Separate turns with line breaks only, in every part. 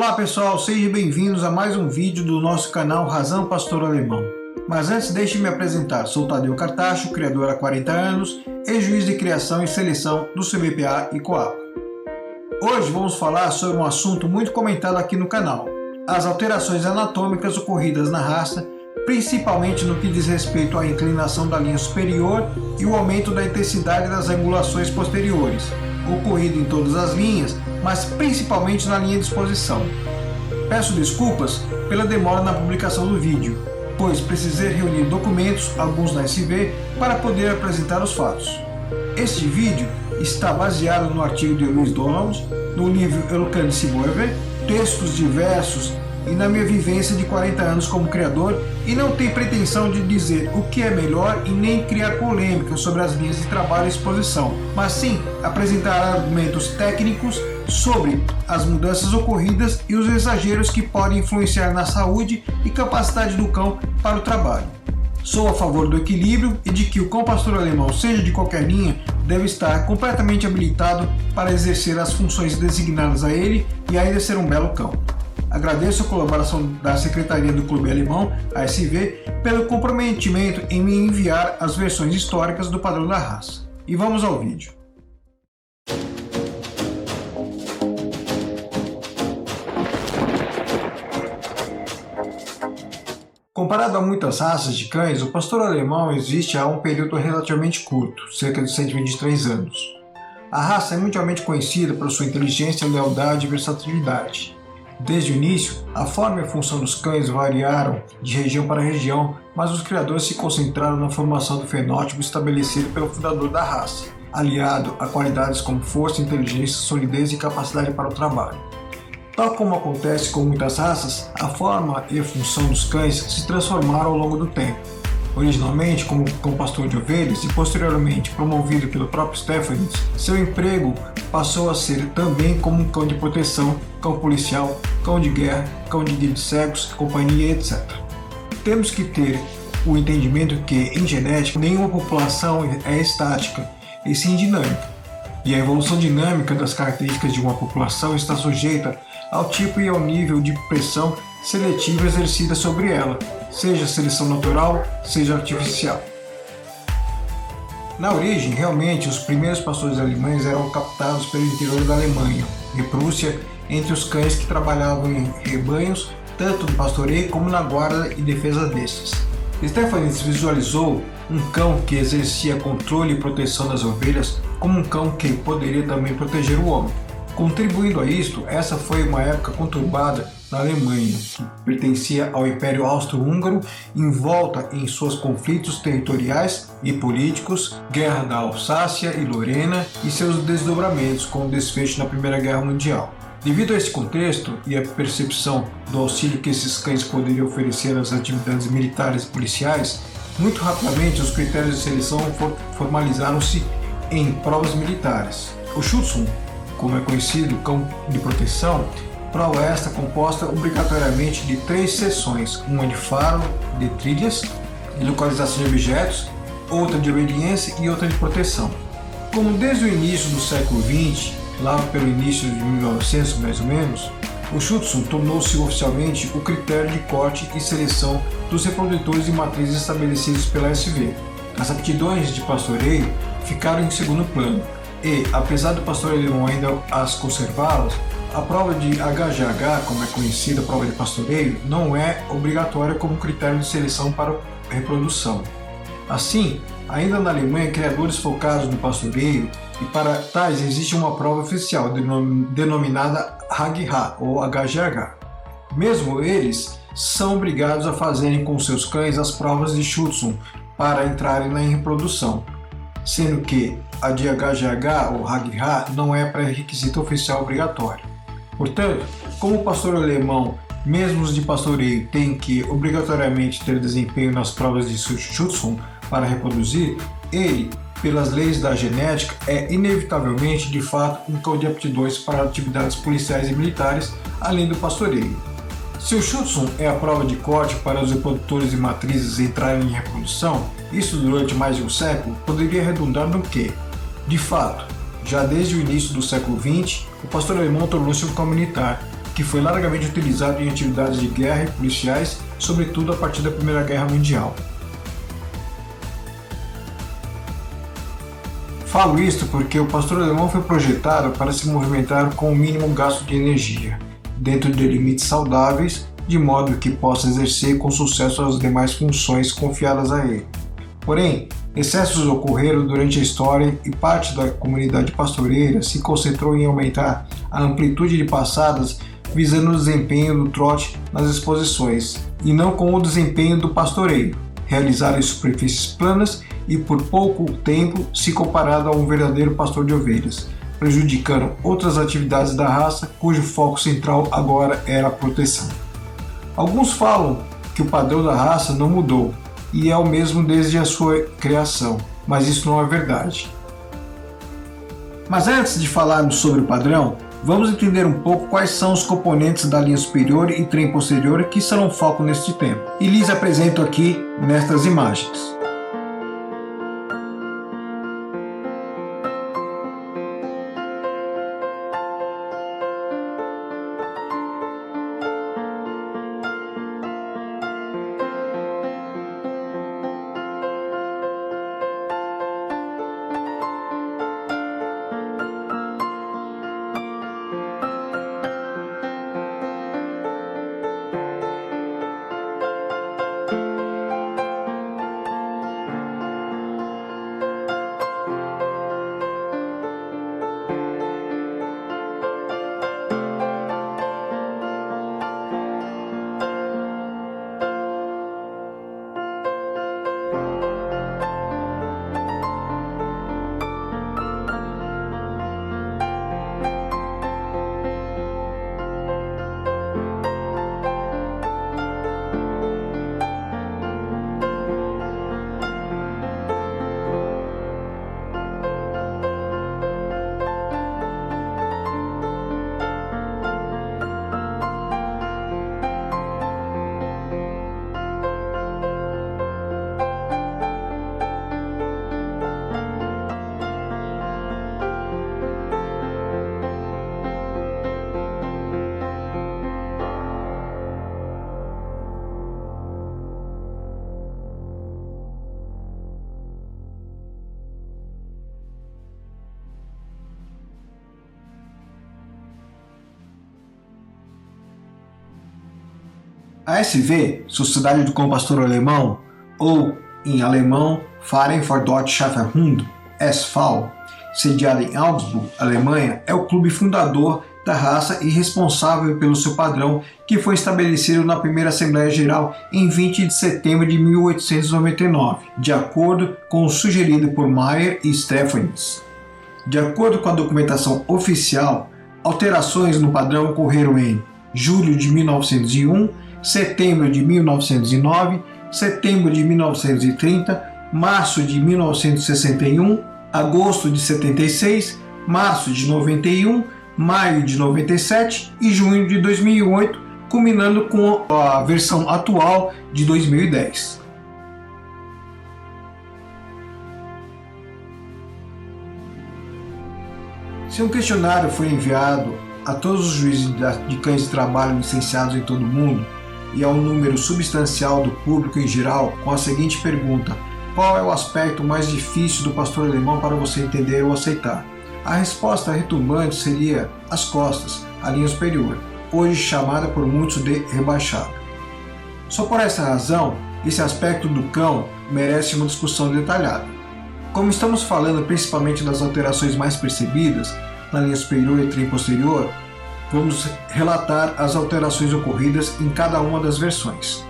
Olá pessoal, sejam bem-vindos a mais um vídeo do nosso canal Razão Pastor Alemão. Mas antes deixe-me apresentar, sou Tadeu Cartacho, criador há 40 anos e juiz de criação e seleção do CBPA e Coapa. Hoje vamos falar sobre um assunto muito comentado aqui no canal, as alterações anatômicas ocorridas na raça, principalmente no que diz respeito à inclinação da linha superior e o aumento da intensidade das angulações posteriores, ocorrido em todas as linhas, mas principalmente na linha de exposição. Peço desculpas pela demora na publicação do vídeo, pois precisei reunir documentos, alguns na SV, para poder apresentar os fatos. Este vídeo está baseado no artigo de Louis Donald, no livro Eloquence Boever, textos diversos e na minha vivência de 40 anos como criador, e não tem pretensão de dizer o que é melhor e nem criar polêmica sobre as linhas de trabalho e exposição, mas sim apresentar argumentos técnicos sobre as mudanças ocorridas e os exageros que podem influenciar na saúde e capacidade do cão para o trabalho. Sou a favor do equilíbrio e de que o cão pastor alemão, seja de qualquer linha, deve estar completamente habilitado para exercer as funções designadas a ele e ainda ser um belo cão. Agradeço a colaboração da Secretaria do Clube Alemão, a SV, pelo comprometimento em me enviar as versões históricas do padrão da raça. E vamos ao vídeo. Comparado a muitas raças de cães, o pastor alemão existe há um período relativamente curto, cerca de 123 anos. A raça é mundialmente conhecida por sua inteligência, lealdade e versatilidade. Desde o início, a forma e a função dos cães variaram de região para região, mas os criadores se concentraram na formação do fenótipo estabelecido pelo fundador da raça, aliado a qualidades como força, inteligência, solidez e capacidade para o trabalho. Tal como acontece com muitas raças, a forma e a função dos cães se transformaram ao longo do tempo. Originalmente como cão pastor de ovelhas e posteriormente promovido pelo próprio Stephanitz, seu emprego passou a ser também como um cão de proteção, cão policial, cão de guerra, cão de guia de cegos, companhia, etc. Temos que ter o entendimento que, em genética, nenhuma população é estática, e sim dinâmica. E a evolução dinâmica das características de uma população está sujeita ao tipo e ao nível de pressão seletiva exercida sobre ela, seja seleção natural, seja artificial. Na origem, realmente, os primeiros pastores alemães eram captados pelo interior da Alemanha e Prússia entre os cães que trabalhavam em rebanhos, tanto no pastoreio como na guarda e defesa destes. Stephanitz visualizou um cão que exercia controle e proteção das ovelhas como um cão que poderia também proteger o homem. Contribuindo a isto, essa foi uma época conturbada na Alemanha, que pertencia ao Império Austro-Húngaro, envolta em seus conflitos territoriais e políticos, Guerra da Alsácia e Lorena e seus desdobramentos com o desfecho na Primeira Guerra Mundial. Devido a esse contexto e a percepção do auxílio que esses cães poderiam oferecer às atividades militares e policiais, muito rapidamente os critérios de seleção formalizaram-se em provas militares. O Schutzhund, como é conhecido, cão de proteção, prova esta composta obrigatoriamente de 3 seções, uma de faro, de trilhas, de localização de objetos, outra de obediência e outra de proteção. Como desde o início do século XX, lá pelo início de 1900 mais ou menos, o Schutzhund tornou-se oficialmente o critério de corte e seleção dos reprodutores de matrizes estabelecidos pela SV. As aptidões de pastoreio ficaram em segundo plano e, apesar do pastor alemão ainda as conservá-las, a prova de HGH, como é conhecida a prova de pastoreio, não é obrigatória como critério de seleção para a reprodução. Assim, ainda na Alemanha, criadores focados no pastoreio, e para tais existe uma prova oficial denominada HGH ou HGH. Mesmo eles são obrigados a fazerem com seus cães as provas de Schutzhund para entrarem na reprodução, sendo que a de HGH ou HGH não é pré-requisito oficial obrigatório. Portanto, como o pastor alemão, mesmo os de pastoreio, têm que obrigatoriamente ter desempenho nas provas de Schutzhund para reproduzir, ele, pelas leis da genética, é inevitavelmente, de fato, um cão de aptidões para atividades policiais e militares, além do pastoreio. Se o Schutzhund é a prova de corte para os reprodutores de matrizes entrarem em reprodução, isso durante mais de um século poderia redundar no que, de fato, já desde o início do século XX, o pastor alemão tornou-se um cão militar, que foi largamente utilizado em atividades de guerra e policiais, sobretudo a partir da Primeira Guerra Mundial. Falo isto porque o pastor alemão foi projetado para se movimentar com o mínimo gasto de energia, dentro de limites saudáveis, de modo que possa exercer com sucesso as demais funções confiadas a ele. Porém, excessos ocorreram durante a história e parte da comunidade pastoreira se concentrou em aumentar a amplitude de passadas visando o desempenho do trote nas exposições, e não com o desempenho do pastoreio, realizado em superfícies planas e por pouco tempo se comparado a um verdadeiro pastor de ovelhas, prejudicando outras atividades da raça cujo foco central agora era a proteção. Alguns falam que o padrão da raça não mudou e é o mesmo desde a sua criação, mas isso não é verdade. Mas antes de falarmos sobre o padrão, vamos entender um pouco quais são os componentes da linha superior e trem posterior que serão foco neste tema. E lhes apresento aqui nestas imagens. A SV, Sociedade do Cão Pastor Alemão, ou em alemão Verein für Deutsche Schäferhund, SV, sediada em Augsburg, Alemanha, é o clube fundador da raça e responsável pelo seu padrão, que foi estabelecido na primeira Assembleia Geral em 20 de setembro de 1899, de acordo com o sugerido por Meyer e Stephens. De acordo com a documentação oficial, alterações no padrão ocorreram em julho de 1901, setembro de 1909, setembro de 1930, março de 1961, agosto de 76, março de 91, maio de 97 e junho de 2008, culminando com a versão atual de 2010. Se um questionário for enviado a todos os juízes de cães de trabalho licenciados em todo o mundo e a um número substancial do público em geral, com a seguinte pergunta: qual é o aspecto mais difícil do pastor alemão para você entender ou aceitar? A resposta retumbante seria as costas, a linha superior, hoje chamada por muitos de rebaixada. Só por essa razão, esse aspecto do cão merece uma discussão detalhada. Como estamos falando principalmente das alterações mais percebidas na linha superior e trem posterior, vamos relatar as alterações ocorridas em cada uma das versões.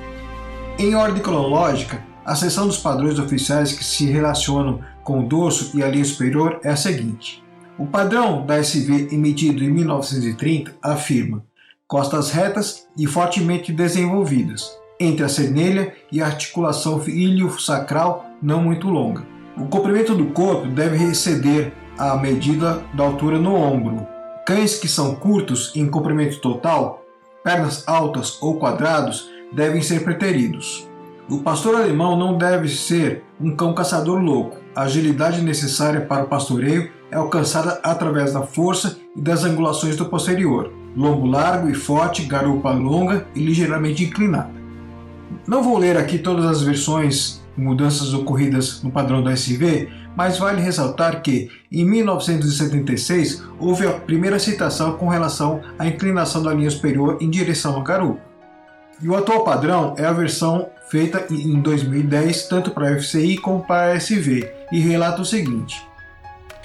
Em ordem cronológica, a seção dos padrões oficiais que se relacionam com o dorso e a linha superior é a seguinte. O padrão da SV emitido em 1930 afirma costas retas e fortemente desenvolvidas, entre a cernelha e a articulação ilio-sacral não muito longa. O comprimento do corpo deve exceder a medida da altura no ombro. Cães que são curtos em comprimento total, pernas altas ou quadrados, devem ser preteridos. O pastor alemão não deve ser um cão caçador louco. A agilidade necessária para o pastoreio é alcançada através da força e das angulações do posterior. lombo largo e forte, garupa longa e ligeiramente inclinada. Não vou ler aqui todas as versões e mudanças ocorridas no padrão da SV, mas vale ressaltar que, em 1976, houve a primeira citação com relação à inclinação da linha superior em direção à garupa. E o atual padrão é a versão feita em 2010 tanto para a FCI como para a SV, e relata o seguinte: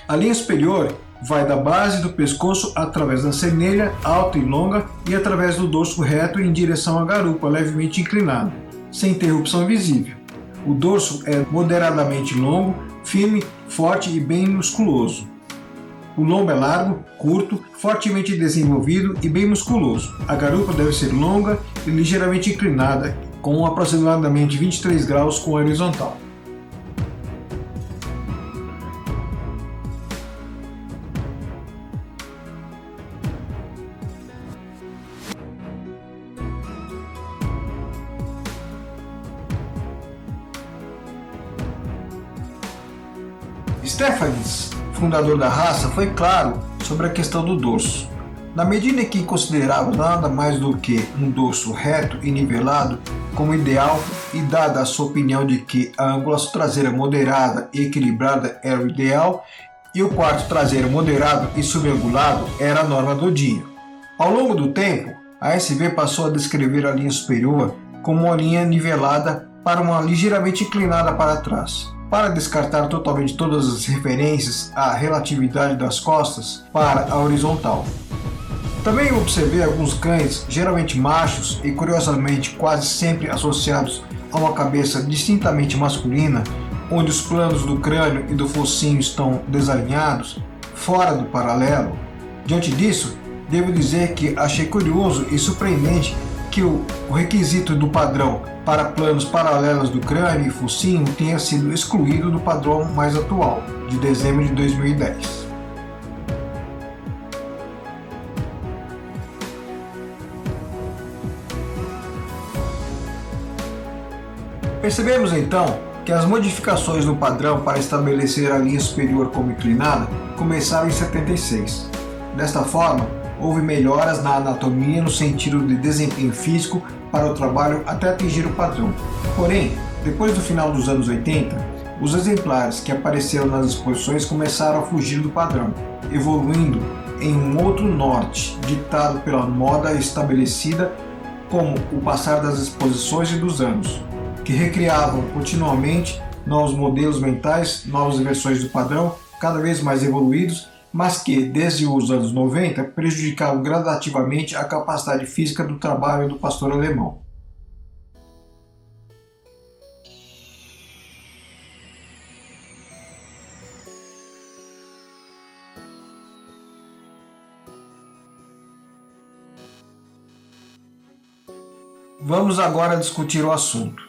a linha superior vai da base do pescoço através da canelha alta e longa e através do dorso reto em direção à garupa levemente inclinada, sem interrupção visível. O dorso é moderadamente longo, firme, forte e bem musculoso. O lombo é largo, curto, fortemente desenvolvido e bem musculoso. A garupa deve ser longa e ligeiramente inclinada, com aproximadamente 23 graus com a horizontal. Stefanes, fundador da raça, foi claro sobre a questão do dorso. Na medida em que considerava nada mais do que um dorso reto e nivelado como ideal, e dada a sua opinião de que a angulação traseira moderada e equilibrada era o ideal, e o quarto traseiro moderado e subangulado era a norma do dia. Ao longo do tempo, a SV passou a descrever a linha superior como uma linha nivelada para uma ligeiramente inclinada para trás, para descartar totalmente todas as referências à relatividade das costas para a horizontal. Também observei alguns cães, geralmente machos e curiosamente quase sempre associados a uma cabeça distintamente masculina, onde os planos do crânio e do focinho estão desalinhados, fora do paralelo. Diante disso, devo dizer que achei curioso e surpreendente que o requisito do padrão para planos paralelos do crânio e focinho tenha sido excluído do padrão mais atual, de dezembro de 2010. Percebemos então que as modificações no padrão para estabelecer a linha superior como inclinada começaram em 76. Desta forma, houve melhoras na anatomia no sentido de desempenho físico para o trabalho até atingir o padrão. Porém, depois do final dos anos 80, os exemplares que apareceram nas exposições começaram a fugir do padrão, evoluindo em um outro norte, ditado pela moda estabelecida com o passar das exposições e dos anos, que recriavam continuamente novos modelos mentais, novas versões do padrão, cada vez mais evoluídos, mas que, desde os anos 90, prejudicavam gradativamente a capacidade física do trabalho do pastor alemão. Vamos agora discutir o assunto.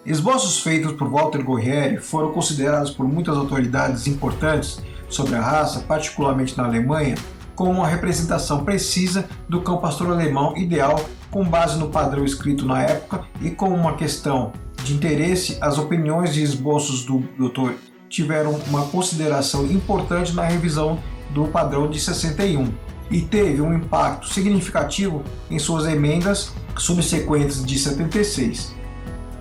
Esboços feitos por Walter Goerri foram considerados por muitas autoridades importantes sobre a raça, particularmente na Alemanha, como uma representação precisa do cão pastor alemão ideal com base no padrão escrito na época, e como uma questão de interesse, as opiniões e esboços do Dr. tiveram uma consideração importante na revisão do padrão de 61 e teve um impacto significativo em suas emendas subsequentes de 76.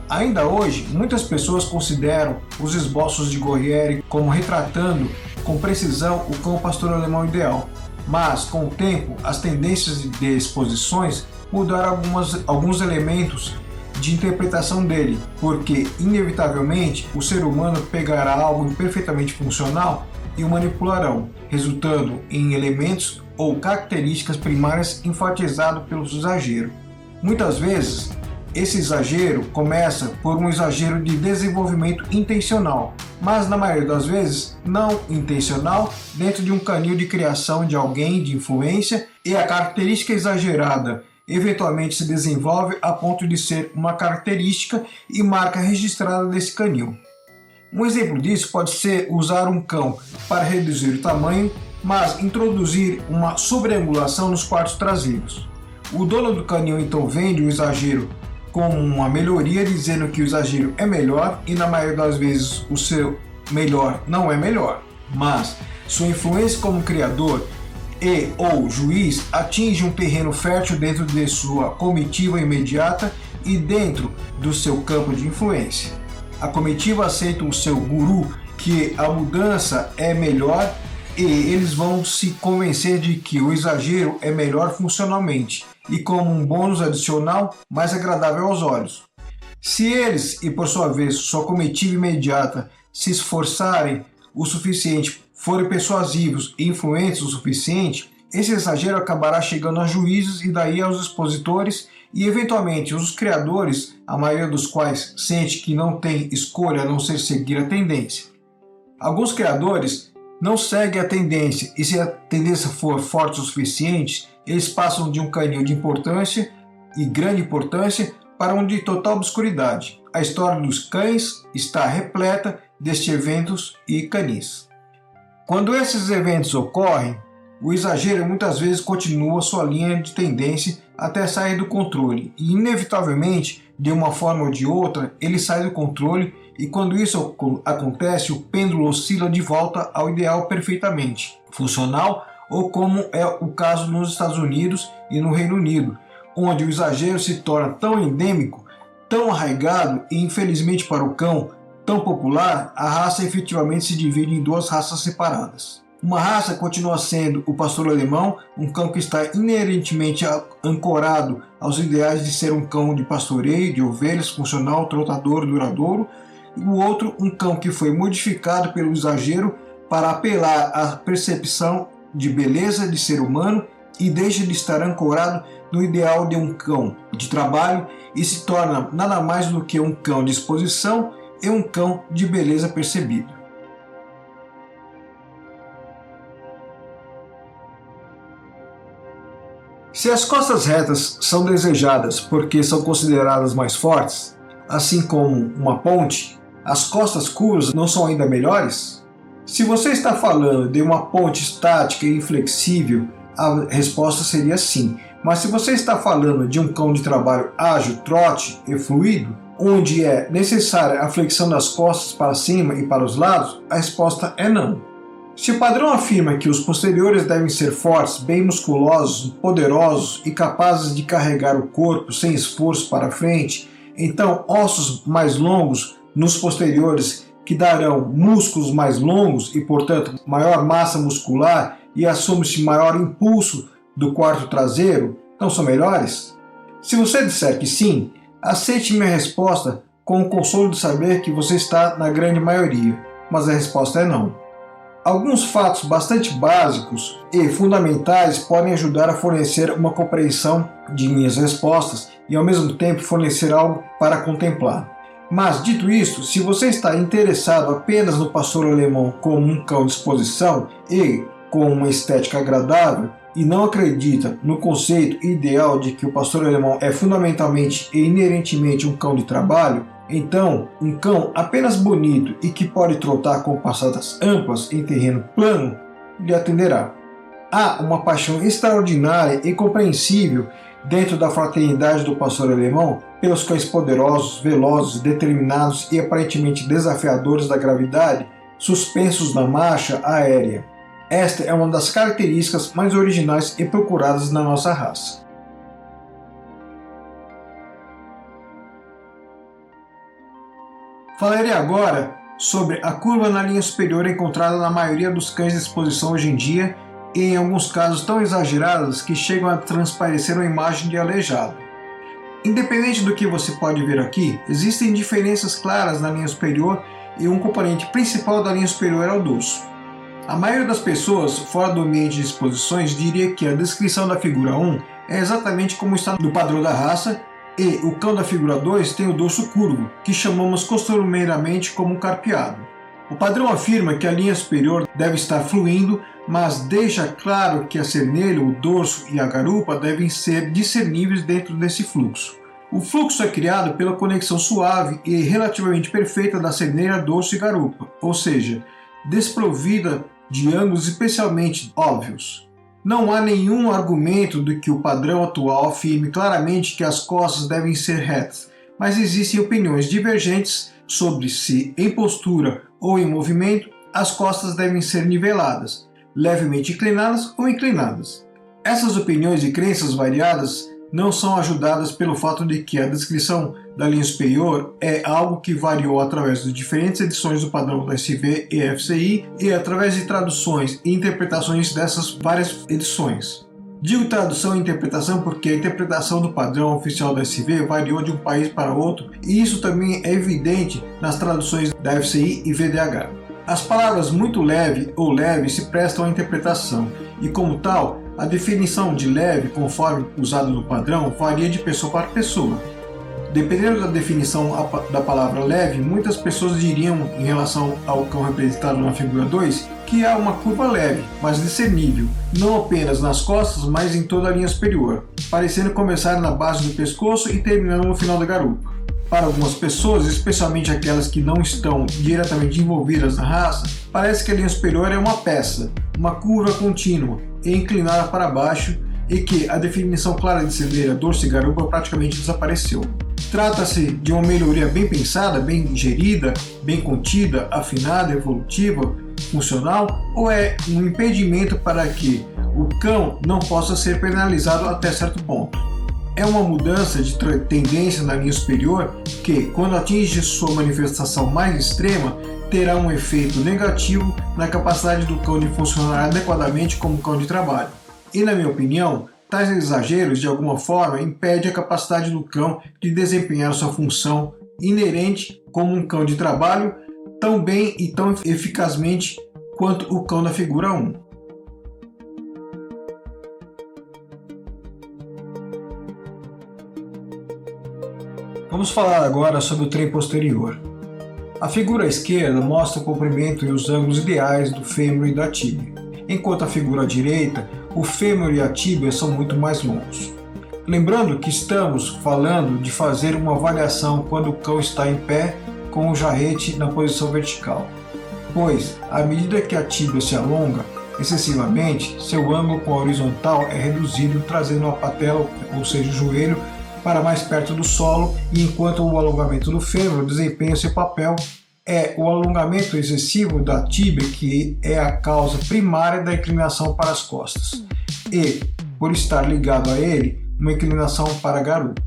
Ainda hoje, muitas pessoas consideram os esboços de Goerri como retratando com precisão o cão pastor alemão ideal, mas com o tempo as tendências de exposições mudaram alguns elementos de interpretação dele, porque inevitavelmente o ser humano pegará algo imperfeitamente funcional e o manipularão, resultando em elementos ou características primárias enfatizados pelo exagero. Muitas vezes, esse exagero começa por um exagero de desenvolvimento intencional, mas na maioria das vezes não intencional, dentro de um canil de criação de alguém de influência, e a característica exagerada eventualmente se desenvolve a ponto de ser uma característica e marca registrada desse canil. Um exemplo disso pode ser usar um cão para reduzir o tamanho, mas introduzir uma sobreangulação nos quartos traseiros. O dono do canil então vende o exagero como uma melhoria, dizendo que o exagero é melhor, e na maioria das vezes o seu melhor não é melhor, mas sua influência como criador e ou juiz atinge um terreno fértil dentro de sua comitiva imediata e dentro do seu campo de influência. A comitiva aceita o seu guru que a mudança é melhor e eles vão se convencer de que o exagero é melhor funcionalmente e como um bônus adicional mais agradável aos olhos. Se eles, e por sua vez sua comitiva imediata, se esforçarem o suficiente, forem persuasivos e influentes o suficiente, esse exagero acabará chegando a juízes e daí aos expositores e eventualmente os criadores, a maioria dos quais sente que não tem escolha a não ser seguir a tendência. Alguns criadores não seguem a tendência e se a tendência for forte o suficiente, eles passam de um canil de importância e grande importância para um de total obscuridade. A história dos cães está repleta destes eventos e canis. Quando esses eventos ocorrem, o exagero muitas vezes continua sua linha de tendência até sair do controle e, inevitavelmente, de uma forma ou de outra, ele sai do controle e quando isso acontece, o pêndulo oscila de volta ao ideal perfeitamente funcional ou como é o caso nos Estados Unidos e no Reino Unido, onde o exagero se torna tão endêmico, tão arraigado e, infelizmente para o cão, tão popular, a raça efetivamente se divide em duas raças separadas. Uma raça continua sendo o pastor alemão, um cão que está inerentemente ancorado aos ideais de ser um cão de pastoreio, de ovelhas, funcional, trotador, duradouro, e o outro, um cão que foi modificado pelo exagero para apelar à percepção de beleza de ser humano e deixa de estar ancorado no ideal de um cão de trabalho e se torna nada mais do que um cão de exposição e um cão de beleza percebida. Se as costas retas são desejadas porque são consideradas mais fortes, assim como uma ponte, as costas curvas não são ainda melhores? Se você está falando de uma ponte estática e inflexível, a resposta seria sim. Mas se você está falando de um cão de trabalho ágil, trote e fluido, onde é necessária a flexão das costas para cima e para os lados, a resposta é não. Se o padrão afirma que os posteriores devem ser fortes, bem musculosos, poderosos e capazes de carregar o corpo sem esforço para frente, então ossos mais longos nos posteriores que darão músculos mais longos e, portanto, maior massa muscular e assume-se maior impulso do quarto traseiro, não são melhores? Se você disser que sim, aceite minha resposta com o consolo de saber que você está na grande maioria, mas a resposta é não. Alguns fatos bastante básicos e fundamentais podem ajudar a fornecer uma compreensão de minhas respostas e ao mesmo tempo fornecer algo para contemplar. Mas, dito isto, se você está interessado apenas no pastor alemão como um cão de exposição e com uma estética agradável e não acredita no conceito ideal de que o pastor alemão é fundamentalmente e inerentemente um cão de trabalho, então um cão apenas bonito e que pode trotar com passadas amplas em terreno plano lhe atenderá. Há uma paixão extraordinária e compreensível dentro da fraternidade do pastor alemão pelos cães poderosos, velozes, determinados e aparentemente desafiadores da gravidade, suspensos na marcha aérea. Esta é uma das características mais originais e procuradas na nossa raça. Falarei agora sobre a curva na linha superior encontrada na maioria dos cães de exposição hoje em dia e em alguns casos tão exageradas que chegam a transparecer uma imagem de aleijado. Independente do que você pode ver aqui, existem diferenças claras na linha superior e um componente principal da linha superior é o dorso. A maioria das pessoas fora do ambiente de exposições diria que a descrição da figura 1 é exatamente como está no padrão da raça e o cão da figura 2 tem o dorso curvo, que chamamos costumeiramente como carpeado. O padrão afirma que a linha superior deve estar fluindo, mas deixa claro que a cernelha, o dorso e a garupa devem ser discerníveis dentro desse fluxo. O fluxo é criado pela conexão suave e relativamente perfeita da cernelha, dorso e garupa, ou seja, desprovida de ângulos especialmente óbvios. Não há nenhum argumento de que o padrão atual afirme claramente que as costas devem ser retas, mas existem opiniões divergentes sobre se, em postura ou em movimento, as costas devem ser niveladas. levemente inclinadas ou inclinadas. Essas opiniões e crenças variadas não são ajudadas pelo fato de que a descrição da linha superior é algo que variou através de diferentes edições do padrão da SV e FCI e através de traduções e interpretações dessas várias edições. Digo tradução e interpretação porque a interpretação do padrão oficial da SV variou de um país para outro e isso também é evidente nas traduções da FCI e VDH. As palavras muito leve ou leve se prestam à interpretação e, como tal, a definição de leve, conforme usada no padrão, varia de pessoa para pessoa. Dependendo da definição da palavra leve, muitas pessoas diriam, em relação ao cão representado na figura 2, que há uma curva leve, mas discernível, não apenas nas costas, mas em toda a linha superior, parecendo começar na base do pescoço e terminando no final da garupa. Para algumas pessoas, especialmente aquelas que não estão diretamente envolvidas na raça, parece que a linha superior é uma peça, uma curva contínua e inclinada para baixo e que a definição clara de celeira, dorso e garupa praticamente desapareceu. Trata-se de uma melhoria bem pensada, bem gerida, bem contida, afinada, evolutiva, funcional ou é um impedimento para que o cão não possa ser penalizado até certo ponto? É uma mudança de tendência na linha superior que, quando atinge sua manifestação mais extrema, terá um efeito negativo na capacidade do cão de funcionar adequadamente como cão de trabalho. E, na minha opinião, tais exageros, de alguma forma, impedem a capacidade do cão de desempenhar sua função inerente como um cão de trabalho tão bem e tão eficazmente quanto o cão da figura 1. Vamos falar agora sobre o trem posterior. A figura à esquerda mostra o comprimento e os ângulos ideais do fêmur e da tíbia, enquanto a figura à direita, o fêmur e a tíbia são muito mais longos. Lembrando que estamos falando de fazer uma avaliação quando o cão está em pé com o jarrete na posição vertical, pois, à medida que a tíbia se alonga excessivamente, seu ângulo com a horizontal é reduzido, trazendo a patela, ou seja, o joelho, para mais perto do solo, e enquanto o alongamento do fêmur desempenha seu papel, é o alongamento excessivo da tíbia que é a causa primária da inclinação para as costas, e, por estar ligado a ele, uma inclinação para a garupa.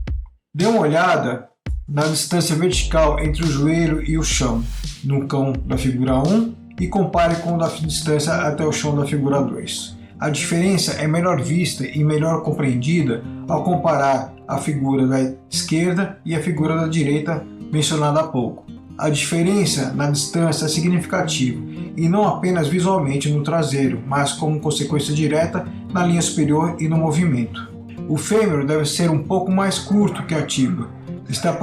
Dê uma olhada na distância vertical entre o joelho e o chão, no cão da figura 1, e compare com a distância até o chão da figura 2. A diferença é melhor vista e melhor compreendida ao comparar a figura da esquerda e a figura da direita mencionada há pouco. A diferença na distância é significativa, e não apenas visualmente no traseiro, mas como consequência direta na linha superior e no movimento. O fêmur deve ser um pouco mais curto que a tíbia. Está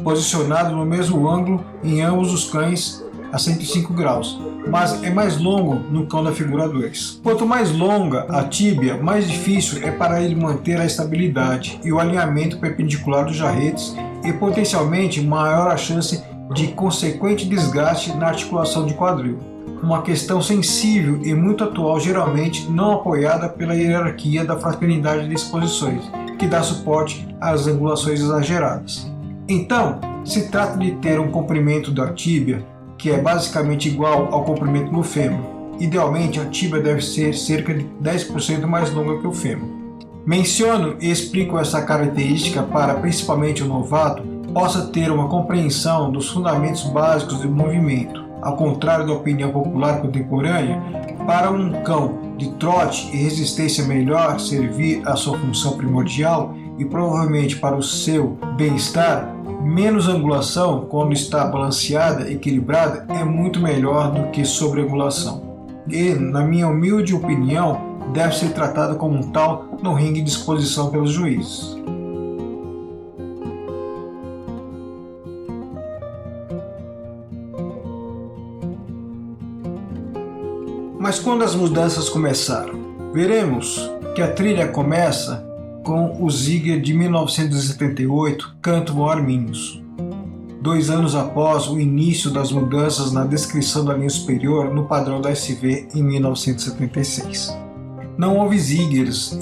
posicionado no mesmo ângulo em ambos os cães a 105 graus, mas é mais longo no cão da figura 2. Quanto mais longa a tíbia, mais difícil é para ele manter a estabilidade e o alinhamento perpendicular dos jarretes e potencialmente maior a chance de consequente desgaste na articulação de quadril. Uma questão sensível e muito atual, geralmente não apoiada pela hierarquia da fraternidade de exposições, que dá suporte às angulações exageradas. Então, se trata de ter um comprimento da tíbia que é basicamente igual ao comprimento do fêmur. Idealmente, a tíbia deve ser cerca de 10% mais longa que o fêmur. Menciono e explico essa característica para, principalmente o novato, possa ter uma compreensão dos fundamentos básicos do movimento. Ao contrário da opinião popular contemporânea, para um cão de trote e resistência melhor servir a sua função primordial e provavelmente para o seu bem-estar, menos angulação, quando está balanceada e equilibrada, é muito melhor do que sobreangulação. E, na minha humilde opinião, deve ser tratado como um tal no ringue de exposição pelos juízes. Mas quando as mudanças começaram? Veremos que a trilha começa com o Ziegler de 1978, Canto Von Arminhos, 2 anos após o início das mudanças na descrição da linha superior no padrão da SV em 1976. Não houve Zieglers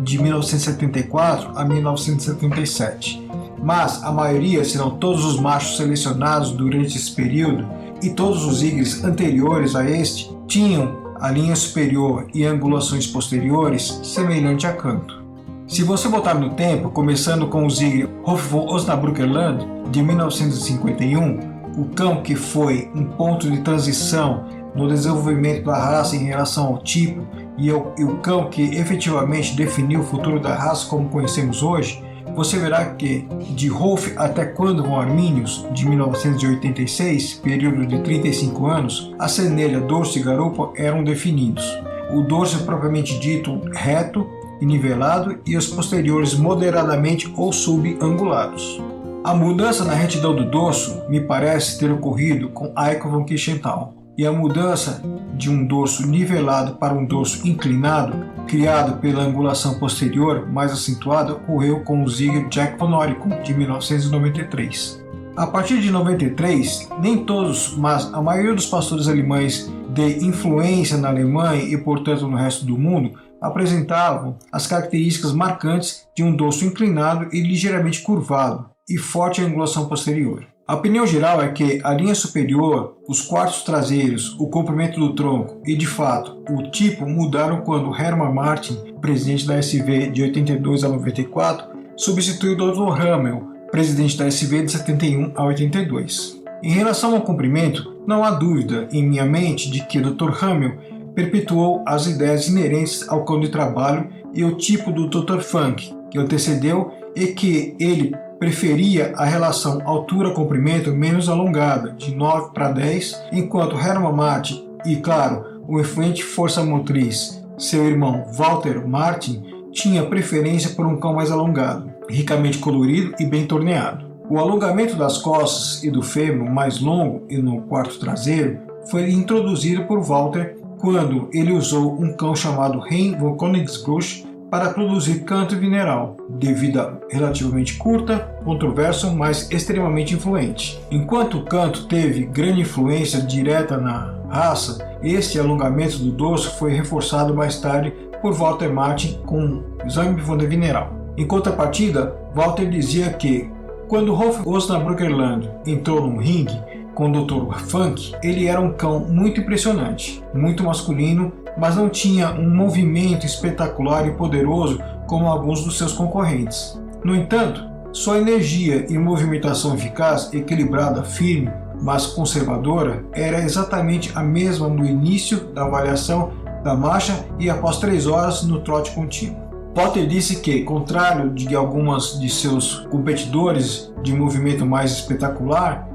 de 1974 a 1977, mas a maioria, se não todos os machos selecionados durante esse período e todos os Zieglers anteriores a este, tinham a linha superior e angulações posteriores semelhante a canto. Se você voltar no tempo, começando com o Ziegler Hof von Osnabrücker Land de 1951, o cão que foi um ponto de transição no desenvolvimento da raça em relação ao tipo e o cão que efetivamente definiu o futuro da raça como conhecemos hoje, você verá que de Hof até Quando Vão Arminius, de 1986, período de 35 anos, a senelha, dorso e garupa eram definidos. O dorso propriamente dito reto e nivelado e os posteriores moderadamente ou subangulados. A mudança na retidão do dorso me parece ter ocorrido com Aiko von Kiesyenthal, e a mudança de um dorso nivelado para um dorso inclinado, criado pela angulação posterior mais acentuada, ocorreu com o Ziegler Jack von Oricon, de 1993. A partir de 93, nem todos, mas a maioria dos pastores alemães de influência na Alemanha e, portanto, no resto do mundo, apresentavam as características marcantes de um dorso inclinado e ligeiramente curvado, e forte angulação posterior. A opinião geral é que a linha superior, os quartos traseiros, o comprimento do tronco e, de fato, o tipo mudaram quando Hermann Martin, presidente da SV de 82 a 94, substituiu o Dr. Hamel, presidente da SV de 71 a 82. Em relação ao comprimento, não há dúvida em minha mente de que Dr. Hamel perpetuou as ideias inerentes ao cão de trabalho e o tipo do Dr. Funk, que antecedeu e que ele preferia a relação altura-comprimento menos alongada, de 9 para 10, enquanto Hermann Martin e, claro, o influente força motriz, seu irmão Walter Martin, tinha preferência por um cão mais alongado, ricamente colorido e bem torneado. O alongamento das costas e do fêmur mais longo e no quarto traseiro foi introduzido por Walter quando ele usou um cão chamado Hein von Königsbruch para produzir canto vineral, de vida relativamente curta, controverso, mas extremamente influente. Enquanto o canto teve grande influência direta na raça, este alongamento do dorso foi reforçado mais tarde por Walter Martin com Zimmer von der Wienerau. Em contrapartida, Walter dizia que, quando Hof Osnabrücker Land entrou no ringue com o Dr. Funk, ele era um cão muito impressionante, muito masculino, mas não tinha um movimento espetacular e poderoso como alguns dos seus concorrentes. No entanto, sua energia e movimentação eficaz, equilibrada, firme, mas conservadora, era exatamente a mesma no início da avaliação da marcha e após 3 horas no trote contínuo. Potter disse que, contrário de algumas de seus competidores de movimento mais espetacular,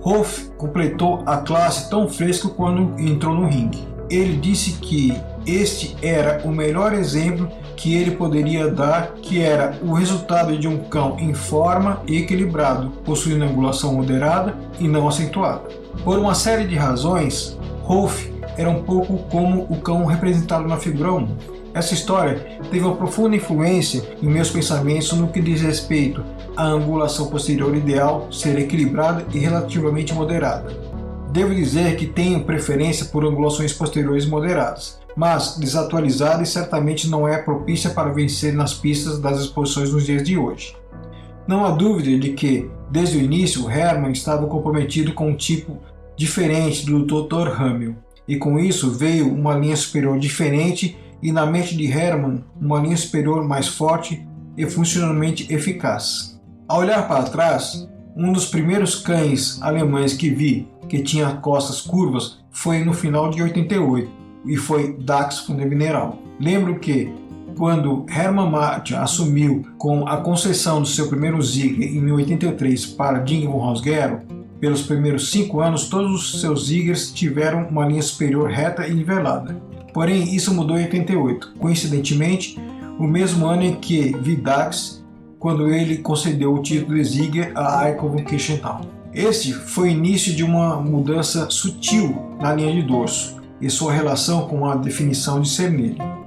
Hof completou a classe tão fresco quando entrou no ringue. Ele disse que este era o melhor exemplo que ele poderia dar, que era o resultado de um cão em forma e equilibrado, possuindo angulação moderada e não acentuada. Por uma série de razões, Hof era um pouco como o cão representado na figura 1. Essa história teve uma profunda influência em meus pensamentos no que diz respeito à angulação posterior ideal ser equilibrada e relativamente moderada. Devo dizer que tenho preferência por angulações posteriores moderadas, mas desatualizada e certamente não é propícia para vencer nas pistas das exposições nos dias de hoje. Não há dúvida de que, desde o início, Hermann estava comprometido com um tipo diferente do Dr. Hamel, e com isso veio uma linha superior diferente e, na mente de Hermann, uma linha superior mais forte e funcionalmente eficaz. Ao olhar para trás, um dos primeiros cães alemães que vi, que tinha costas curvas, foi no final de 88, e foi Dachs von der Wienerau. Lembro que, quando Hermann Martin assumiu com a concessão do seu primeiro Ziegler em 1983 para Ding von Hausgero, pelos primeiros 5 anos todos os seus Ziegers tiveram uma linha superior reta e nivelada. Porém, isso mudou em 88, coincidentemente, o mesmo ano em que vi Dachs, quando ele concedeu o título de Ziegler a Aiko von Kiesyenthal. Este foi o início de uma mudança sutil na linha de dorso e sua relação com a definição de cernelha.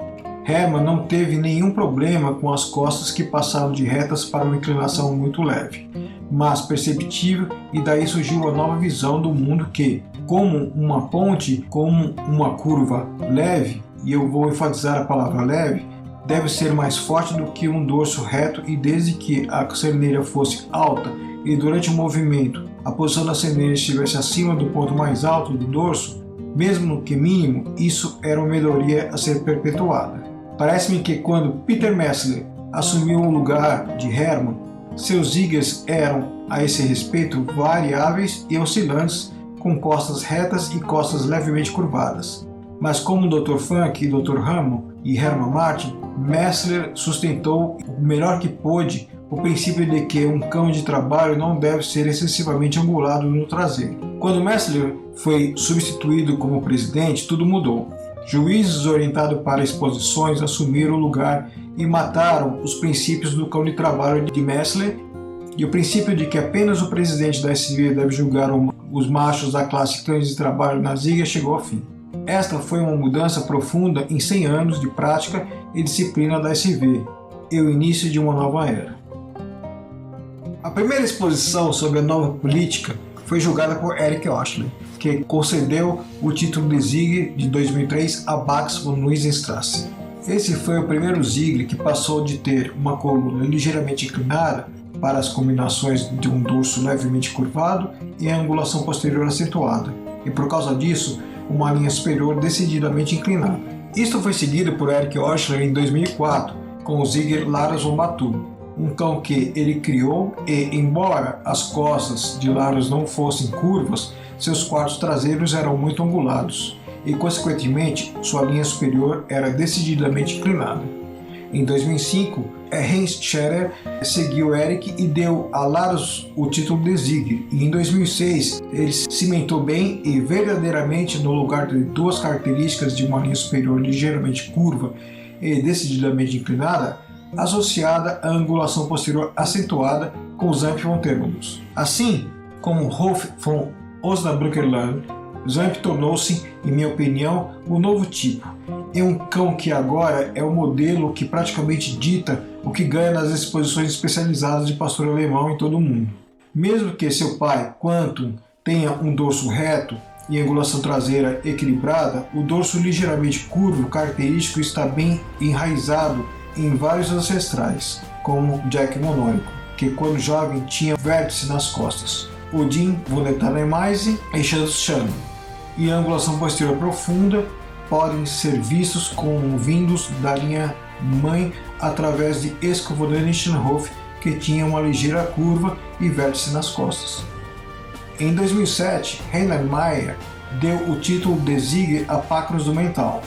Hermann não teve nenhum problema com as costas que passaram de retas para uma inclinação muito leve, mas perceptível, e daí surgiu a nova visão do mundo que, como uma ponte, como uma curva leve, e eu vou enfatizar a palavra leve, deve ser mais forte do que um dorso reto, e desde que a cernelha fosse alta e durante o movimento a posição da cernelha estivesse acima do ponto mais alto do dorso, Mesmo que mínimo, isso era uma melhoria a ser perpetuada. Parece-me que quando Peter Messler assumiu o lugar de Hermann, seus ziggers eram, a esse respeito, variáveis e oscilantes, com costas retas e costas levemente curvadas. Mas como o Dr. Funk, Dr. Hammond e Hermann Martin, Messler sustentou o melhor que pôde o princípio de que um cão de trabalho não deve ser excessivamente angulado no traseiro. Quando Messler foi substituído como presidente, tudo mudou. Juízes orientados para exposições assumiram o lugar e mataram os princípios do cão de trabalho de Messler, e o princípio de que apenas o presidente da SV deve julgar os machos da classe cães de trabalho na ziga chegou ao fim. Esta foi uma mudança profunda em 100 anos de prática e disciplina da SV e o início de uma nova era. A primeira exposição sobre a nova política foi julgada por Eric Oschler, que concedeu o título de Ziegler de 2003 a Bax von Wiesenstrasse. Esse foi o primeiro Ziegler que passou de ter uma coluna ligeiramente inclinada para as combinações de um dorso levemente curvado e a angulação posterior acentuada, e por causa disso, uma linha superior decididamente inclinada. Isto foi seguido por Eric Oschler em 2004, com o Ziegler Laros von Batu, um cão que ele criou e, embora as costas de Laros não fossem curvas, seus quartos traseiros eram muito angulados e, consequentemente, sua linha superior era decididamente inclinada. Em 2005, Heinz Scherer seguiu Eric e deu a Laros o título de Ziegler, e em 2006 ele cimentou bem e verdadeiramente no lugar de duas características de uma linha superior ligeiramente curva e decididamente inclinada, associada à angulação posterior acentuada com os Zamp von Termanus. Assim como Rolf von Osnabrücker-Lang, Zamp tornou-se, em minha opinião, o novo tipo. É um cão que agora é o modelo que praticamente dita o que ganha nas exposições especializadas de pastor alemão em todo o mundo. Mesmo que seu pai, Quantum, tenha um dorso reto e angulação traseira equilibrada, o dorso ligeiramente curvo característico está bem enraizado em vários ancestrais, como Jack Monônico, que quando jovem tinha vértice nas costas, Odin von Tannhäuser e Shannon, e a angulação posterior profunda podem ser vistos como vindos da linha mãe através de Esco von Denistenhof, que tinha uma ligeira curva e vértice nas costas. Em 2007, Reinhard Maier deu o título de Ziegler a Pacros do Mental,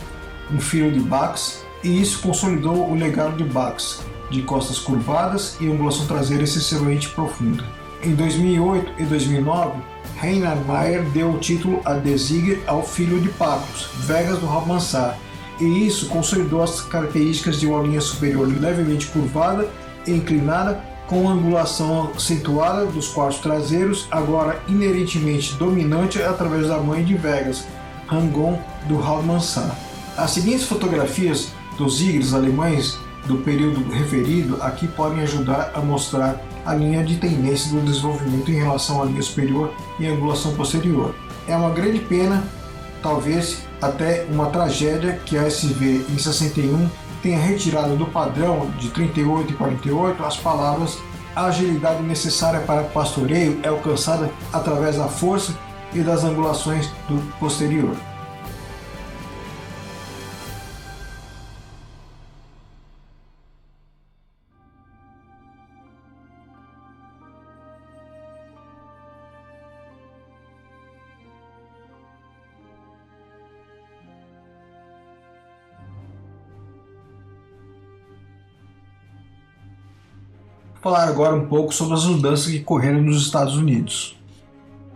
um filho de Bax, e isso consolidou o legado de Bax, de costas curvadas e angulação traseira excessivamente profunda. Em 2008 e 2009, Reinhard Maier deu o título a de Ziegler ao filho de Pacros, Vegas do Halbmansar, e isso consolidou as características de uma linha superior levemente curvada e inclinada, com angulação acentuada dos quartos traseiros, agora inerentemente dominante através da mãe de Vegas, Rangon do Halbmansar. As seguintes fotografias dos Ziegers alemães do período referido aqui podem ajudar a mostrar a linha de tendência do desenvolvimento em relação à linha superior e angulação posterior. É uma grande pena, talvez até uma tragédia, que a SV em 61 tenha retirado do padrão de 38 e 48 as palavras "a agilidade necessária para pastoreio é alcançada através da força e das angulações do posterior". Vou falar agora um pouco sobre as mudanças que ocorreram nos Estados Unidos.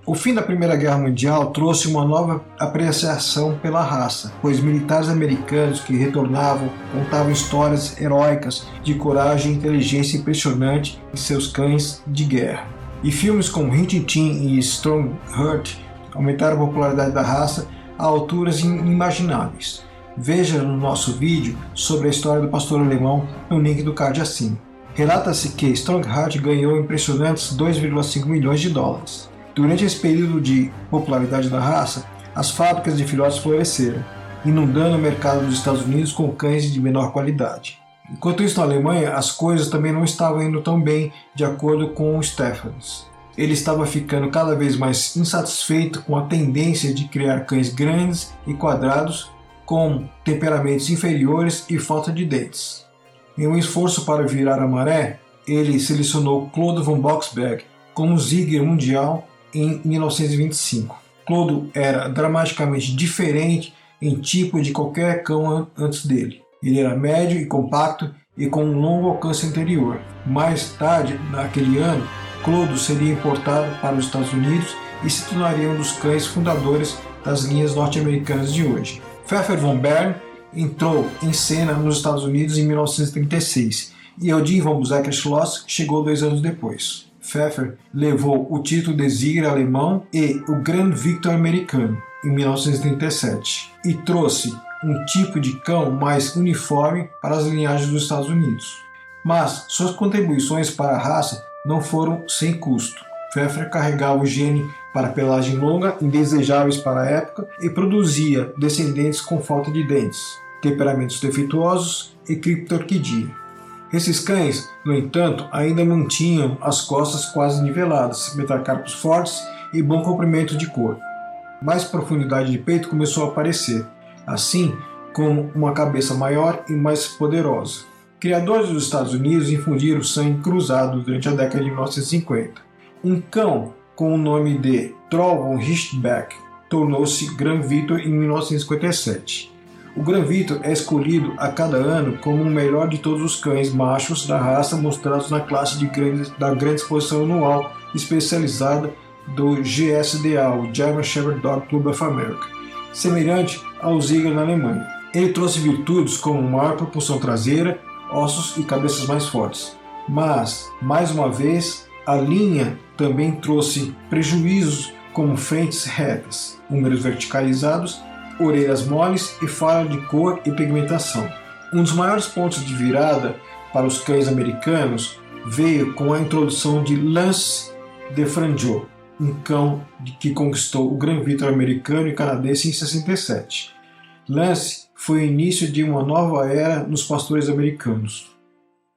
O fim da Primeira Guerra Mundial trouxe uma nova apreciação pela raça, pois militares americanos que retornavam contavam histórias heróicas de coragem e inteligência impressionante em seus cães de guerra. E filmes como Rin Tin Tin e Strongheart aumentaram a popularidade da raça a alturas inimagináveis. Veja no nosso vídeo sobre a história do pastor alemão no link do card acima. Relata-se que Strongheart ganhou impressionantes 2,5 milhões de dólares. Durante esse período de popularidade da raça, as fábricas de filhotes floresceram, inundando o mercado dos Estados Unidos com cães de menor qualidade. Enquanto isso, na Alemanha, as coisas também não estavam indo tão bem, de acordo com o Stephens. ele estava ficando cada vez mais insatisfeito com a tendência de criar cães grandes e quadrados com temperamentos inferiores e falta de dentes. Em um esforço para virar a maré, ele selecionou Clodo von Boxberg como Ziegler mundial em 1925. Clodo era dramaticamente diferente em tipo de qualquer cão antes dele. Ele era médio e compacto e com um longo alcance anterior. Mais tarde, naquele ano, Clodo seria importado para os Estados Unidos e se tornaria um dos cães fundadores das linhas norte-americanas de hoje. Pfeffer von Bern entrou em cena nos Estados Unidos em 1936 e Eudin von Busecker-Schloss chegou 2 anos depois. Pfeffer levou o título de Ziegler alemão e o Grand Victor americano em 1937 e trouxe um tipo de cão mais uniforme para as linhagens dos Estados Unidos. Mas suas contribuições para a raça não foram sem custo. Pfeffer carregava o gene para pelagem longa, indesejáveis para a época, e produzia descendentes com falta de dentes, temperamentos defeituosos e criptorquidia. Esses cães, no entanto, ainda mantinham as costas quase niveladas, metacarpos fortes e bom comprimento de corpo. Mais profundidade de peito começou a aparecer, assim como uma cabeça maior e mais poderosa. Criadores dos Estados Unidos infundiram sangue cruzado durante a década de 1950. Um cão com o nome de Troll von Richtbeck tornou-se Grand Victor em 1957. O Grand Victor é escolhido a cada ano como o melhor de todos os cães machos da raça mostrados na classe da Grande Exposição Anual especializada do GSDA, o German Shepherd Dog Club of America, semelhante ao Ziegler na Alemanha. Ele trouxe virtudes como maior propulsão traseira, ossos e cabeças mais fortes. Mas, mais uma vez, a linha também trouxe prejuízos como frentes retas, números verticalizados, orelhas moles e falha de cor e pigmentação. Um dos maiores pontos de virada para os cães americanos veio com a introdução de Lance de Franjo, um cão que conquistou o Grand Victor americano e canadense em 67. Lance foi o início de uma nova era nos pastores americanos.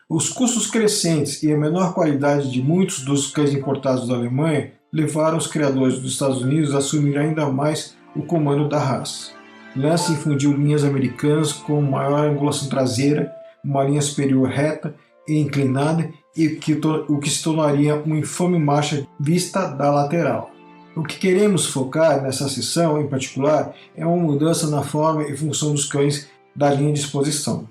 Os custos crescentes e a menor qualidade de muitos dos cães importados da Alemanha levaram os criadores dos Estados Unidos a assumir ainda mais o comando da raça. Lance infundiu linhas americanas com maior angulação traseira, uma linha superior reta e inclinada o que se tornaria uma infame marcha vista da lateral. O que queremos focar nessa sessão em particular é uma mudança na forma e função dos cães da linha de exposição.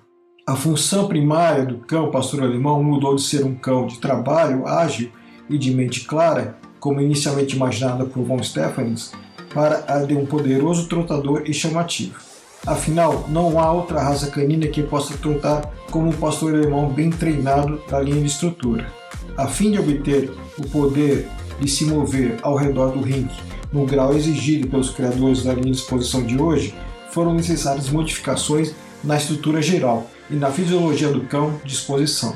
A função primária do cão pastor alemão mudou de ser um cão de trabalho ágil e de mente clara, como inicialmente imaginada por von Stephanitz, para a de um poderoso trotador e chamativo. Afinal, não há outra raça canina que possa trotar como um pastor alemão bem treinado da linha de estrutura. A fim de obter o poder de se mover ao redor do ringue no grau exigido pelos criadores da linha de exposição de hoje, foram necessárias modificações na estrutura geral e na fisiologia do cão de exposição.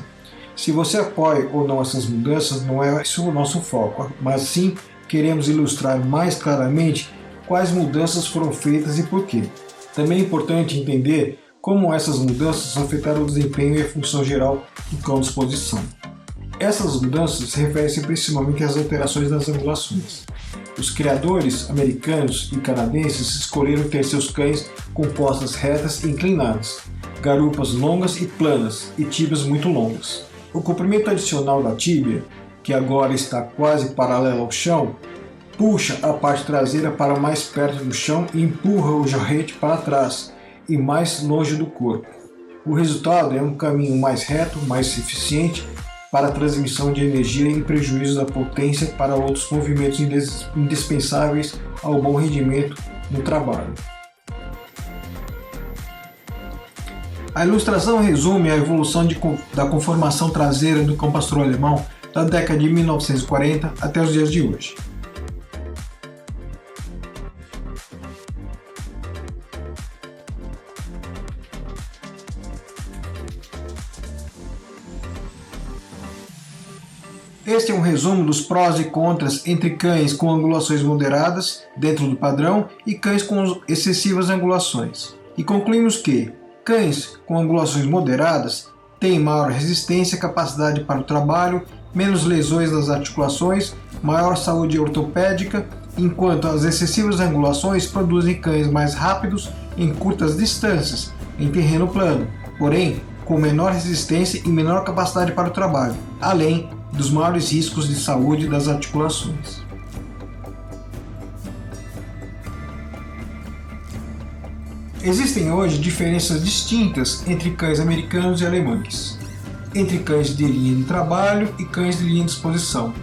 Se você apoia ou não essas mudanças, não é esse o nosso foco, mas sim queremos ilustrar mais claramente quais mudanças foram feitas e por quê. Também é importante entender como essas mudanças afetaram o desempenho e a função geral do cão de exposição. Essas mudanças referem-se principalmente às alterações nas angulações. Os criadores americanos e canadenses escolheram ter seus cães com postas retas e inclinadas, garupas longas e planas e tíbias muito longas. O comprimento adicional da tíbia, que agora está quase paralelo ao chão, puxa a parte traseira para mais perto do chão e empurra o jarrete para trás e mais longe do corpo. O resultado é um caminho mais reto, mais eficiente para a transmissão de energia em prejuízo da potência para outros movimentos indispensáveis ao bom rendimento no trabalho. A ilustração resume a evolução da conformação traseira do cão pastor alemão da década de 1940 até os dias de hoje. Este é um resumo dos prós e contras entre cães com angulações moderadas, dentro do padrão, e cães com excessivas angulações. E concluímos que cães com angulações moderadas têm maior resistência, capacidade para o trabalho, menos lesões nas articulações, maior saúde ortopédica, enquanto as excessivas angulações produzem cães mais rápidos em curtas distâncias, em terreno plano, porém com menor resistência e menor capacidade para o trabalho, além dos maiores riscos de saúde das articulações. Existem hoje diferenças distintas entre cães americanos e alemães, entre cães de linha de trabalho e cães de linha de exposição.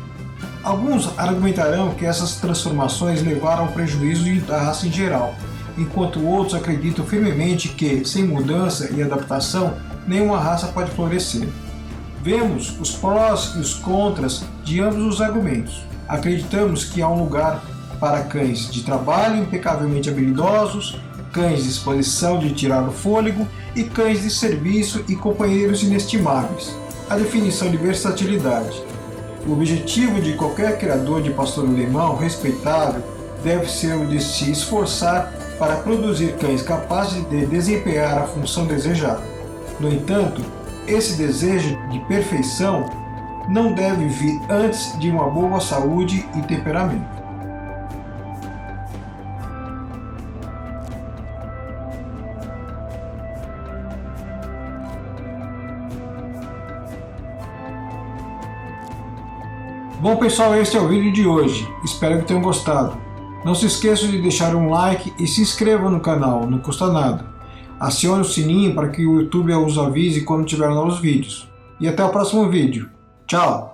Alguns argumentarão que essas transformações levaram ao prejuízo da raça em geral, enquanto outros acreditam firmemente que, sem mudança e adaptação, nenhuma raça pode florescer. Vemos os prós e os contras de ambos os argumentos. Acreditamos que há um lugar para cães de trabalho impecavelmente habilidosos, cães de exposição de tirar o fôlego e cães de serviço e companheiros inestimáveis. A definição de versatilidade. O objetivo de qualquer criador de pastor alemão respeitável deve ser o de se esforçar para produzir cães capazes de desempenhar a função desejada. No entanto, esse desejo de perfeição não deve vir antes de uma boa saúde e temperamento. Bom pessoal, este é o vídeo de hoje, espero que tenham gostado. Não se esqueçam de deixar um like e se inscrevam no canal, não custa nada. Acione o sininho para que o YouTube os avise quando tiver novos vídeos. E até o próximo vídeo. Tchau!